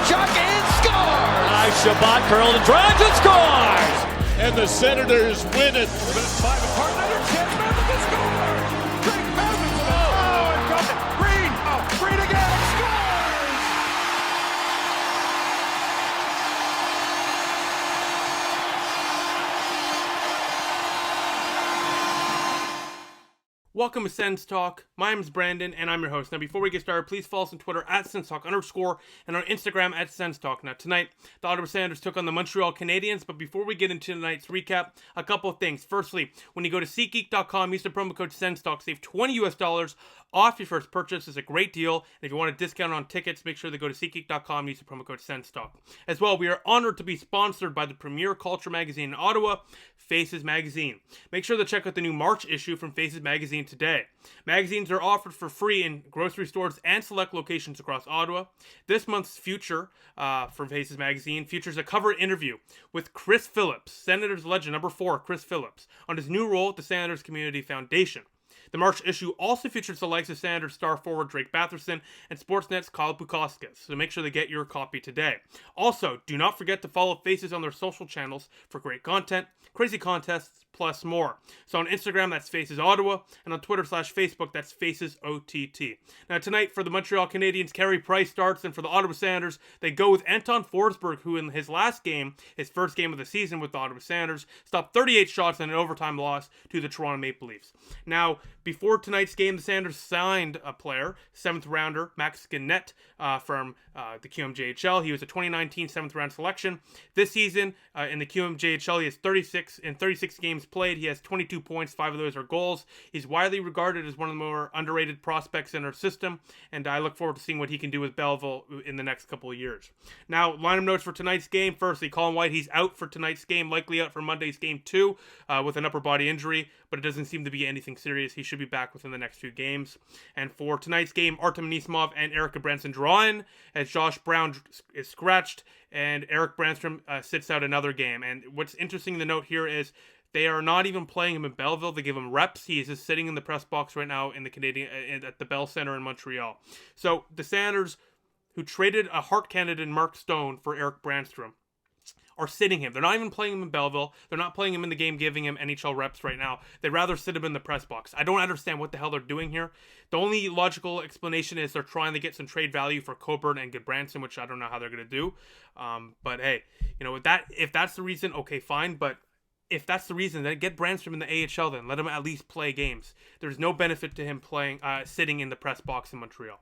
Tkachuk and scores! Nice Shabbat curled and drives and scores! And the Senators win it. 5 apart, another chance, Madison scores! Drake Madison, oh, and got it. Green again, scores! Welcome to Sens Talk. My name is Brandon, and I'm your host. Now, before we get started, please follow us on Twitter at SensTalk_, and on Instagram at SensTalk. Now, tonight, the Ottawa Senators took on the Montreal Canadiens, but before we get into tonight's recap, a couple of things. Firstly, when you go to SeatGeek.com, use the promo code SensTalk, save $20 off your first purchase. It's a great deal, and if you want a discount on tickets, make sure to go to SeatGeek.com, use the promo code SensTalk. As well, we are honored to be sponsored by the premier culture magazine in Ottawa, Faces Magazine. Make sure to check out the new March issue from Faces Magazine today. Magazines are offered for free in grocery stores and select locations across Ottawa. This month's Future from Faces Magazine features a cover interview with Chris Phillips, Senators legend number 4, Chris Phillips, on his new role at the Senators Community Foundation. The March issue also features the likes of Senators star forward Drake Batherson and Sportsnet's Kyle Bukauskas, so make sure to get your copy today. Also, do not forget to follow Faces on their social channels for great content, crazy contests, plus more. So on Instagram, that's Faces Ottawa, and on Twitter/Facebook, that's Faces OTT. Now tonight, for the Montreal Canadiens, Carey Price starts, and for the Ottawa Senators, they go with Anton Forsberg, who in his last game, his first game of the season with the Ottawa Senators, stopped 38 shots in an overtime loss to the Toronto Maple Leafs. Now, before tonight's game, the Senators signed a player, 7th rounder, Max Gannett, from the QMJHL. He was a 2019 7th round selection. This season, in the QMJHL, he has 36 games played. He has 22 points, 5 of those are goals. He's widely regarded as one of the more underrated prospects in our system, and I look forward to seeing what he can do with Belleville in the next couple of years. Now, lineup notes for tonight's game. Firstly, Colin White, he's out for tonight's game, likely out for Monday's game 2 with an upper body injury, but it doesn't seem to be anything serious. He should be back within the next few games. And for tonight's game, Artem Anisimov and Erica Branson draw in, as Josh Brown is scratched, and Eric Branstrom sits out another game. And what's interesting to note here is they are not even playing him in Belleville. They give him reps. He is just sitting in the press box right now in the Canadian at the Bell Center in Montreal. So the Senators, who traded a Hart candidate Mark Stone for Eric Branstrom, are sitting him. They're not even playing him in Belleville. They're not playing him in the game, giving him NHL reps right now. They'd rather sit him in the press box. I don't understand what the hell they're doing here. The only logical explanation is they're trying to get some trade value for Coburn and Goodbranson, which I don't know how they're going to do. But hey, if that's the reason, okay, fine. But if that's the reason, then get Branstrom in the AHL then. Let him at least play games. There's no benefit to him playing, sitting in the press box in Montreal.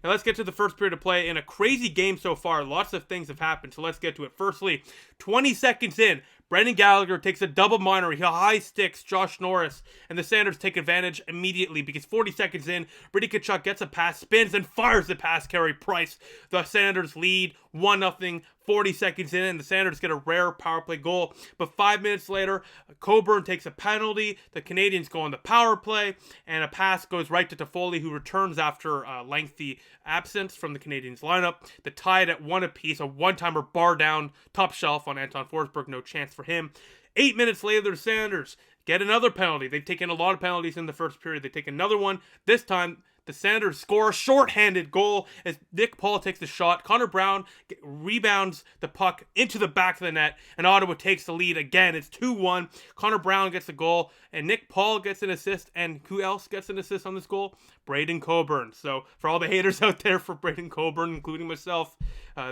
Now let's get to the first period of play. In a crazy game so far, lots of things have happened, so let's get to it. Firstly, 20 seconds in, Brendan Gallagher takes a double minor. He high sticks Josh Norris, and the Senators take advantage immediately because 40 seconds in, Brady Tkachuk gets a pass, spins, and fires the pass Carey Price. The Senators lead 1-0, 40 seconds in, and the Senators get a rare power play goal. But 5 minutes later, Coburn takes a penalty. The Canadiens go on the power play, and a pass goes right to Toffoli, who returns after a lengthy absence from the Canadiens lineup. The tie it at 1 apiece, a one-timer bar down, top shelf on Anton Forsberg, no chance for him. 8 minutes later, the Senators get another penalty. They've taken a lot of penalties in the first period. They take another one. This time, the Senators score a shorthanded goal as Nick Paul takes the shot. Connor Brown rebounds the puck into the back of the net, and Ottawa takes the lead again. It's 2-1. Connor Brown gets the goal, and Nick Paul gets an assist. And who else gets an assist on this goal? Braden Coburn. So for all the haters out there for Braden Coburn, including myself,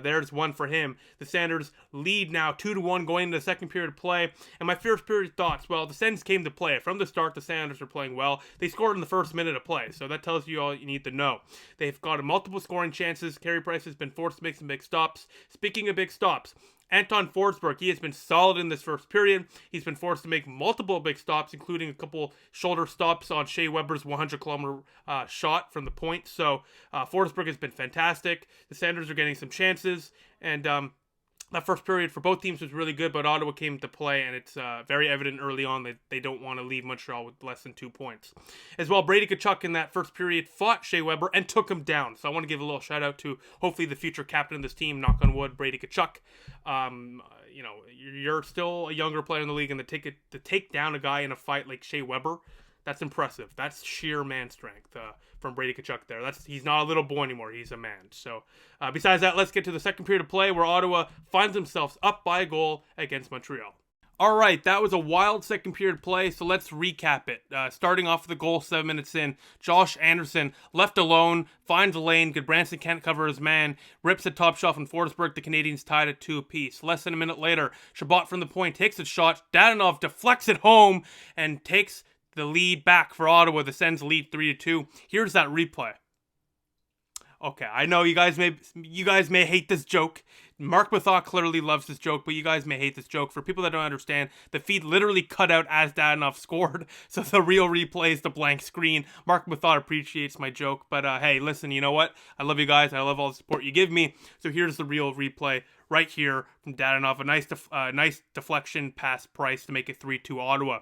there's one for him. The Senators lead now 2-1 going into the second period of play. And my first period thoughts, well, the Sens came to play. From the start, the Senators are playing well. They scored in the first minute of play, so that tells you all you need to know. They've got multiple scoring chances. Carey Price has been forced to make some big stops. Speaking of big stops, Anton Forsberg, he has been solid in this first period. He's been forced to make multiple big stops, including a couple shoulder stops on Shea Weber's 100-kilometer shot from the point. So Forsberg has been fantastic. The Senators are getting some chances, and that first period for both teams was really good, but Ottawa came to play, and it's very evident early on that they don't want to leave Montreal with less than 2 points. As well, Brady Tkachuk in that first period fought Shea Weber and took him down. So I want to give a little shout out to hopefully the future captain of this team, knock on wood, Brady Tkachuk. You're still a younger player in the league, and to take down a guy in a fight like Shea Weber, That's impressive. That's sheer man strength from Brady Tkachuk there. He's not a little boy anymore. He's a man. So besides that, let's get to the second period of play where Ottawa finds themselves up by a goal against Montreal. All right, that was a wild second period play, so let's recap it. Starting off with the goal 7 minutes in, Josh Anderson, left alone, finds a lane. Goodbranson can't cover his man, rips a top shot from Forsberg. The Canadiens tied at 2 apiece. Less than a minute later, Chabot from the point takes a shot. Dadonov deflects it home and takes the lead back for Ottawa. The Sens lead 3-2. Here's that replay. Okay, I know you guys may hate this joke. Mark Mathot clearly loves this joke, but you guys may hate this joke. For people that don't understand, the feed literally cut out as Dadonov scored, so the real replay is the blank screen. Mark Mathot appreciates my joke, but hey, listen, you know what? I love you guys. I love all the support you give me. So here's the real replay right here from Dadonov. A nice deflection past Price to make it 3-2 Ottawa.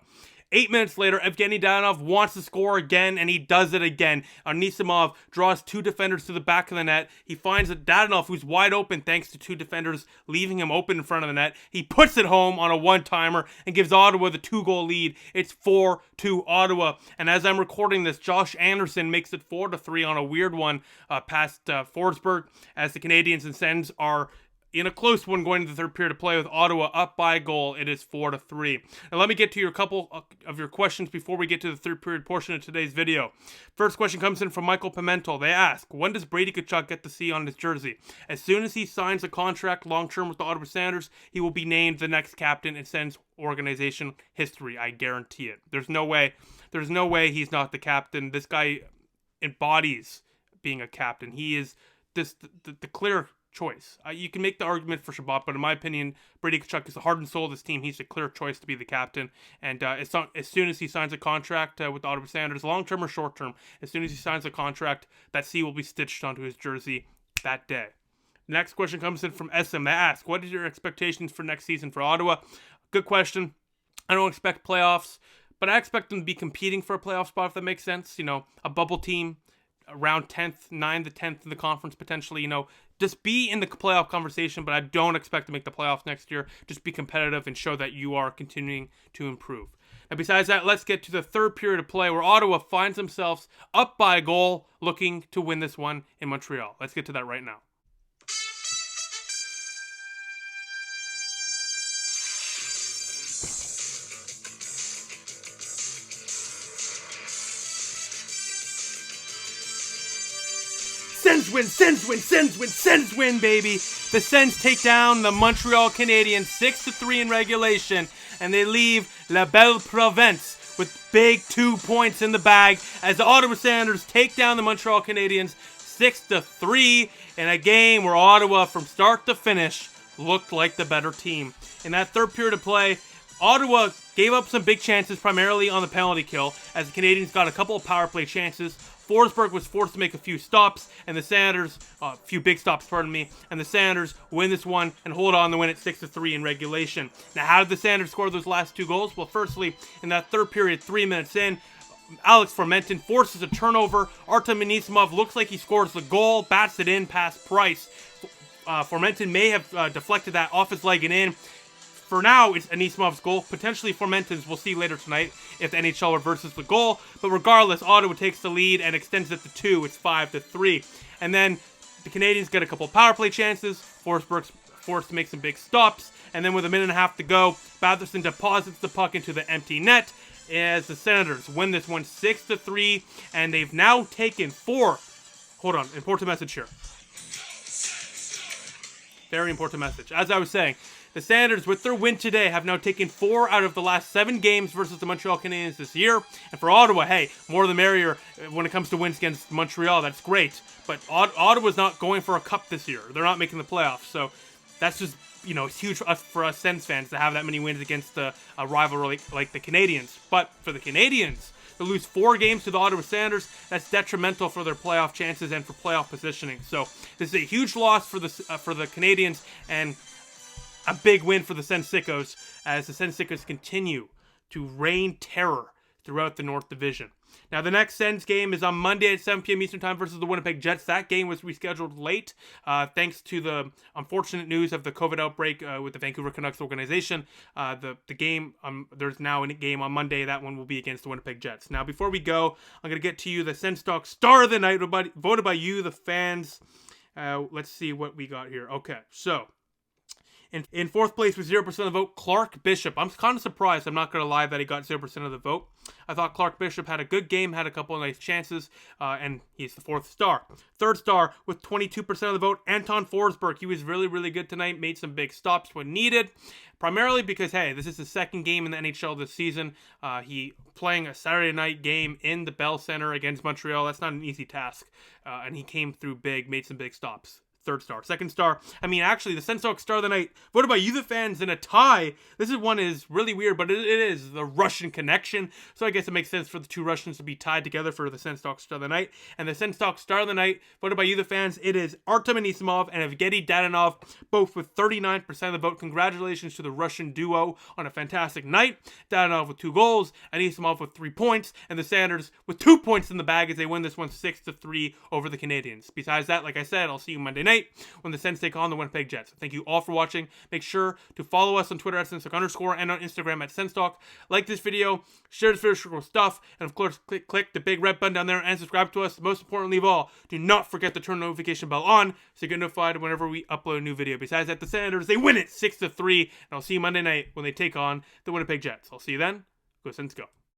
8 minutes later, Evgeny Dadonov wants to score again, and he does it again. Anisimov draws 2 defenders to the back of the net. He finds Dadonov, who's wide open thanks to 2 defenders leaving him open in front of the net. He puts it home on a one-timer and gives Ottawa the 2-goal lead. It's 4-2 Ottawa. And as I'm recording this, Josh Anderson makes it 4-3 on a weird one past Forsberg, as the Canadiens and Sens are in a close one going into the third period of play with Ottawa up by a goal. It is 4-3. Now let me get to your couple of your questions before we get to the third period portion of today's video. First question comes in from Michael Pimentel. They ask, when does Brady Tkachuk get to see on his jersey? As soon as he signs a contract long-term with the Ottawa Senators, he will be named the next captain in Sens organization history. I guarantee it. There's no way he's not the captain. This guy embodies being a captain. He is the clear choice. You can make the argument for Chabot, but in my opinion, Brady Tkachuk is the heart and soul of this team. He's a clear choice to be the captain. And as soon as he signs a contract with the Ottawa Senators, long-term or short-term, as soon as he signs a contract, that C will be stitched onto his jersey that day. Next question comes in from SM. They ask, what is your expectations for next season for Ottawa? Good question. I don't expect playoffs, but I expect them to be competing for a playoff spot, if that makes sense. You know, a bubble team, around 10th, 9th to 10th in the conference potentially, you know, just be in the playoff conversation, but I don't expect to make the playoffs next year. Just be competitive and show that you are continuing to improve. And besides that, let's get to the third period of play where Ottawa finds themselves up by a goal looking to win this one in Montreal. Let's get to that right now. Sens win, Sens win, Sens win, Sens win, baby. The Sens take down the Montreal Canadiens 6-3 in regulation, and they leave La Belle Province with big 2 points in the bag as the Ottawa Senators take down the Montreal Canadiens 6-3 in a game where Ottawa, from start to finish, looked like the better team. In that third period of play, Ottawa gave up some big chances, primarily on the penalty kill, as the Canadiens got a couple of power play chances. Forsberg was forced to make a few stops, and the Senators, a few big stops, pardon me, and the Senators win this one and hold on to win it 6-3 in regulation. Now, how did the Senators score those last 2 goals? Well, firstly, in that third period, 3 minutes in, Alex Formenton forces a turnover. Artem Anisimov looks like he scores the goal, bats it in past Price. Formenton may have deflected that off his leg and in. For now, it's Anisimov's goal. Potentially Formenton's, we'll see later tonight if the NHL reverses the goal. But regardless, Ottawa takes the lead and extends it to 2. It's 5-3. And then the Canadiens get a couple power play chances. Forsberg's forced to make some big stops. And then with a minute and a half to go, Batherson deposits the puck into the empty net as the Senators win this one 6-3. And they've now taken 4. Hold on, important message here. Very important message. As I was saying, the Senators, with their win today, have now taken 4 out of the last 7 games versus the Montreal Canadiens this year. And for Ottawa, hey, more the merrier when it comes to wins against Montreal. That's great. But Ottawa's not going for a cup this year. They're not making the playoffs. So that's just, you know, it's huge for us Sens fans to have that many wins against a rival like the Canadiens. But for the Canadiens, to lose 4 games to the Ottawa Senators, that's detrimental for their playoff chances and for playoff positioning. So this is a huge loss for the Canadiens, and a big win for the Sens-Sickos as the Sens-Sickos continue to reign terror throughout the North Division. Now, the next Sens game is on Monday at 7 p.m. Eastern Time versus the Winnipeg Jets. That game was rescheduled late thanks to the unfortunate news of the COVID outbreak with the Vancouver Canucks organization. The game, there's now a game on Monday. That one will be against the Winnipeg Jets. Now, before we go, I'm going to get to you the Sens Talk Star of the Night, voted by you, the fans. Let's see what we got here. Okay, so in fourth place with 0% of the vote, Clark Bishop. I'm kind of surprised, I'm not going to lie, that he got 0% of the vote. I thought Clark Bishop had a good game, had a couple of nice chances, and he's the fourth star. Third star with 22% of the vote, Anton Forsberg. He was really, really good tonight, made some big stops when needed, primarily because, hey, this is his second game in the NHL this season. He playing a Saturday night game in the Bell Center against Montreal. That's not an easy task, and he came through big, made some big stops. Third star. Second star, actually, the Sens Talk Star of the Night, voted by you, the fans, in a tie. This one is really weird, but it is the Russian connection. So I guess it makes sense for the two Russians to be tied together for the Sens Talk Star of the Night. And the Sens Talk Star of the Night, voted by you, the fans, it is Artem Anisimov and Evgeny Dadonov, both with 39% of the vote. Congratulations to the Russian duo on a fantastic night. Dadonov with 2 goals, Anisimov with 3 points, and the Sanders with 2 points in the bag as they win this one 6-3 over the Canadiens. Besides that, like I said, I'll see you Monday night when the Sens take on the Winnipeg Jets. Thank you all for watching. Make sure to follow us on Twitter at @SensTalk_ and on Instagram at SensTalk. Like this video, share this video, share cool stuff, and of course, click the big red button down there and subscribe to us. Most importantly of all, do not forget to turn the notification bell on so you get notified whenever we upload a new video. Besides that, the Senators, they win it 6-3, and I'll see you Monday night when they take on the Winnipeg Jets. I'll see you then. Go Sens, go.